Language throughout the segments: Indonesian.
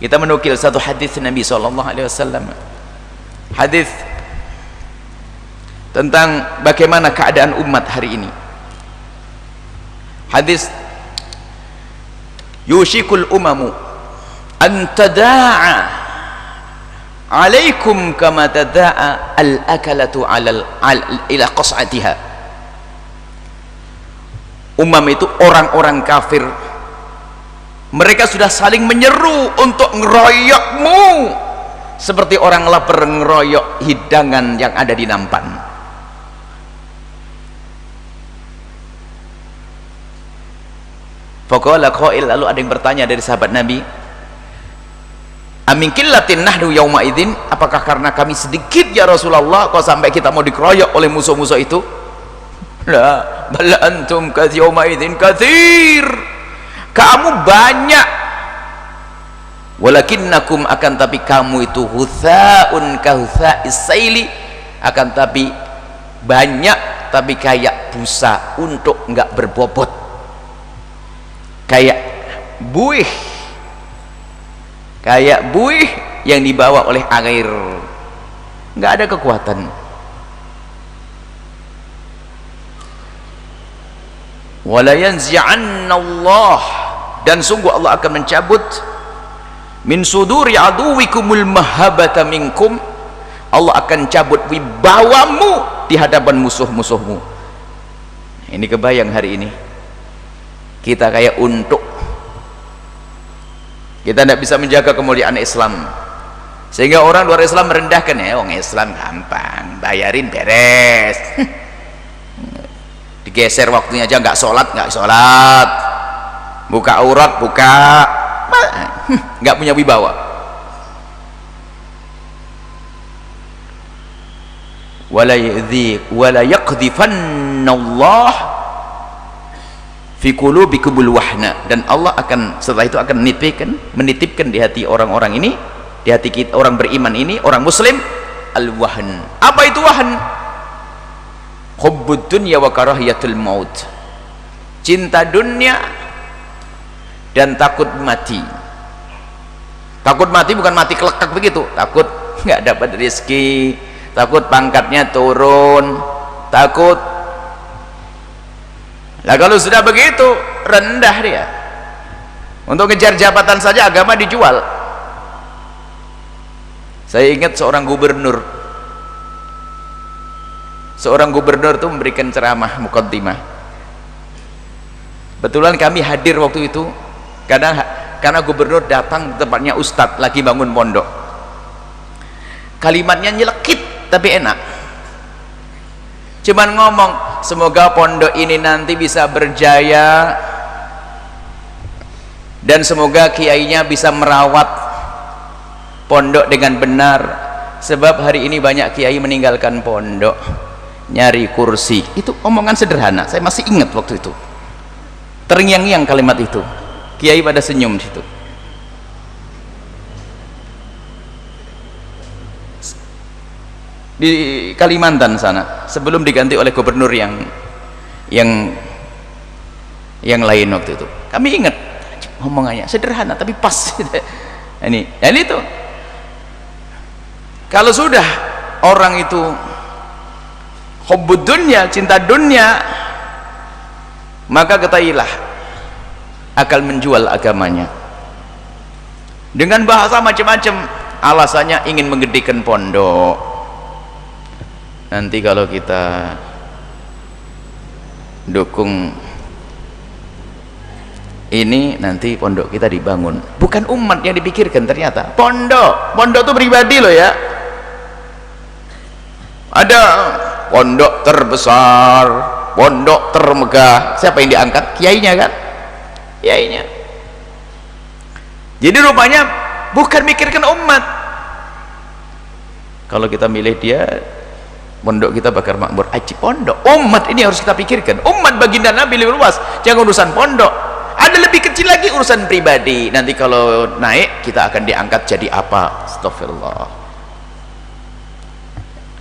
Kita menukil satu hadis Nabi SAW, hadis tentang bagaimana keadaan umat hari ini. Hadis, yushikul umamu an tada'a alaikum kama tada'a al-akalatu ila qas'atiha. Umam itu orang-orang kafir, mereka sudah saling menyeru untuk ngeroyokmu seperti orang lapar ngeroyok hidangan yang ada di nampan. Faqala qail, lalu ada yang bertanya dari sahabat Nabi, amin qillatin nahnu yauma idzin, apakah karena kami sedikit ya Rasulullah kok sampai kita mau dikeroyok oleh musuh-musuh itu? La bal antum yauma idzin katsir, kamu banyak, walakinnakum, akan tapi kamu itu hutsaun kahutsa'is saili, akan tapi banyak tapi kayak busa untuk enggak berbobot, kayak buih yang dibawa oleh air, enggak ada kekuatan. Wala yanzi'anna Allah, dan sungguh Allah akan mencabut min suduri aduwikumul mahabata minkum, Allah akan cabut wibawamu di hadapan musuh-musuhmu. Ini kebayang hari ini kita kayak untuk, kita tidak bisa menjaga kemuliaan Islam sehingga orang luar Islam merendahkan, ya orang Islam gampang, bayarin beres. Digeser waktunya aja, nggak sholat, buka aurat, nggak punya wibawa. Wala yaqdhifanallah fi qulubikumul wahna, dan Allah akan setelah itu akan menitipkan di hati orang-orang ini, di hati kita, orang beriman ini, orang muslim, al-wahn. Apa itu wahn? Hubbud dunya wa karahiyatul maut, cinta dunia dan takut mati. Takut mati bukan mati kelekak begitu, takut nggak dapat rezeki, takut pangkatnya turun, takut. Lah kalau sudah begitu rendah dia, untuk ngejar jabatan saja agama dijual. Saya ingat seorang gubernur itu memberikan ceramah muqaddimah. Betulan kami hadir waktu itu, karena gubernur datang tempatnya ustadz lagi bangun pondok. Kalimatnya nyelekit tapi enak, cuman ngomong semoga pondok ini nanti bisa berjaya dan semoga kiainya bisa merawat pondok dengan benar, sebab hari ini banyak kiai meninggalkan pondok nyari kursi. Itu omongan sederhana, saya masih ingat waktu itu, terngiang-ngiang kalimat itu. Kiai pada senyum di situ. Di Kalimantan sana, sebelum diganti oleh gubernur yang lain waktu itu, kami ingat omongannya sederhana tapi pas. Ini dan itu, kalau sudah orang itu hubbud dunya, cinta dunia, maka ketahuilah akan menjual agamanya dengan bahasa macam-macam. Alasannya ingin menggedekan pondok. Nanti kalau kita dukung ini, nanti pondok kita dibangun. Bukan umat yang dipikirkan ternyata, pondok itu pribadi loh ya. Ada pondok terbesar, pondok termegah, siapa yang diangkat? Kiainya kan? Kiainya. Jadi rupanya bukan mikirkan umat. Kalau kita milih dia, pondok kita bakal makmur. Aji pondok, umat ini harus kita pikirkan. Umat baginda Nabi lebih luas, jangan urusan pondok. Ada lebih kecil lagi urusan pribadi. Nanti kalau naik kita akan diangkat jadi apa? Astagfirullah.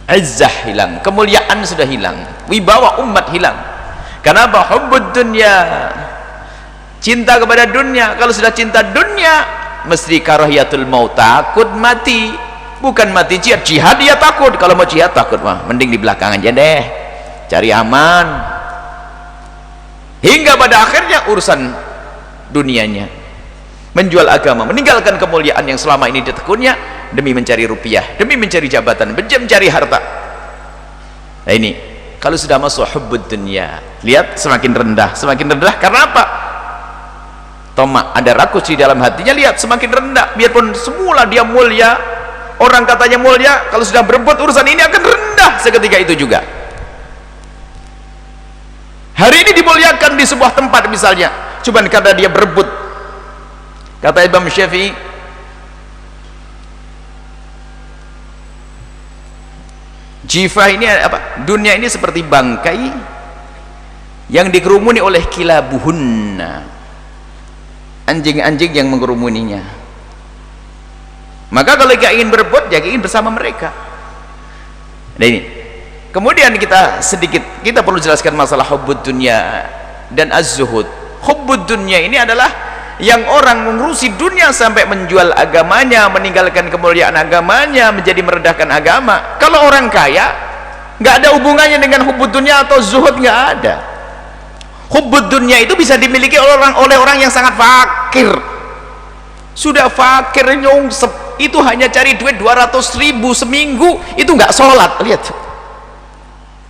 Izzah hilang, kemuliaan sudah hilang, wibawa umat hilang. Kenapa? Hubbud dunya cinta kepada dunia. Kalau sudah cinta dunia mesti karahiyatul maut, takut mati. Bukan mati jihad, jihad dia takut. Kalau mau jihad takut mah mending di belakang aja deh, cari aman, hingga pada akhirnya urusan dunianya, menjual agama, meninggalkan kemuliaan yang selama ini ditekunnya demi mencari rupiah, demi mencari jabatan, mencari harta. Nah ini kalau sudah masuk hubbud dunya, lihat semakin rendah karena apa? Tomak, ada rakus di dalam hatinya, lihat semakin rendah. Biarpun semula dia mulia, orang katanya mulia, kalau sudah berebut urusan ini akan rendah seketika itu juga. Hari ini dimuliakan di sebuah tempat misalnya, cuman karena dia berebut. Kata Imam Syafi'i, jifah ini apa? Dunia ini seperti bangkai yang dikerumuni oleh kilabuhunna, anjing-anjing yang mengerumuninya. Maka kalau kita ingin berebut, ya ingin bersama mereka. Nah ini, kemudian kita perlu jelaskan masalah hubbud dunya dan az-zuhud. Hubbud dunya ini adalah yang orang mengurusi dunia sampai menjual agamanya, meninggalkan kemuliaan agamanya, menjadi merendahkan agama. Kalau orang kaya nggak ada hubungannya dengan hubbud dunya atau zuhud, nggak ada. Hubbud dunya itu bisa dimiliki oleh orang yang sangat fakir. Sudah fakir nyungsep, itu hanya cari duit 200.000 seminggu, itu nggak sholat. Lihat.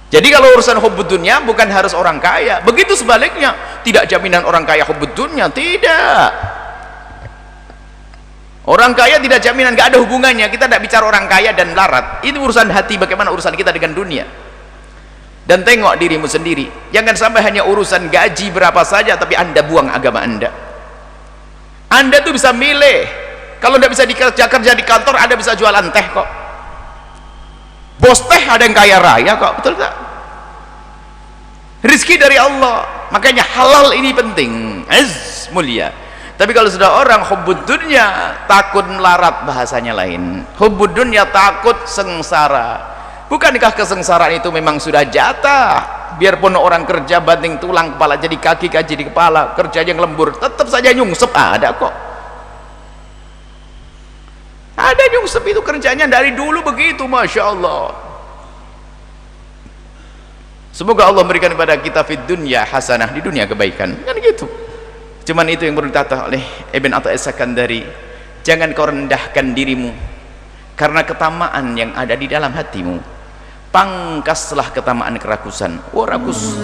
Jadi kalau urusan hubbud dunya bukan harus orang kaya, begitu sebaliknya, tidak jaminan orang kaya hubbud dunya, tidak. Orang kaya tidak jaminan, nggak ada hubungannya. Kita tidak bicara orang kaya dan larat, itu urusan hati, bagaimana urusan kita dengan dunia. Dan tengok dirimu sendiri, jangan sampai hanya urusan gaji berapa saja tapi anda buang agama anda. Anda tuh bisa milih, kalau tidak bisa kerja di kantor, anda bisa jualan teh kok. Bos teh ada yang kaya raya kok, betul tak? Rizki dari Allah, makanya halal ini penting, mulia. Tapi kalau sudah orang hubbud dunya, takut melarat, bahasanya lain. Hubbud dunya takut sengsara. Bukankah kesengsaraan itu memang sudah jatah? Biarpun orang kerja banting tulang, kepala jadi kaki, kaki jadi kepala, kerja yang lembur, tetap saja nyungsep ada kok. Ada nyungsep itu kerjanya dari dulu begitu, Masya Allah. Semoga Allah memberikan kepada kita fid dunya hasanah, di dunia kebaikan, kan gitu. Cuman itu yang perlu ditata oleh Ibn Athaillah As-Sakandari. Jangan kau rendahkan dirimu karena ketamaan yang ada di dalam hatimu. Pangkaslah ketamaan kerakusan. Oh rakus.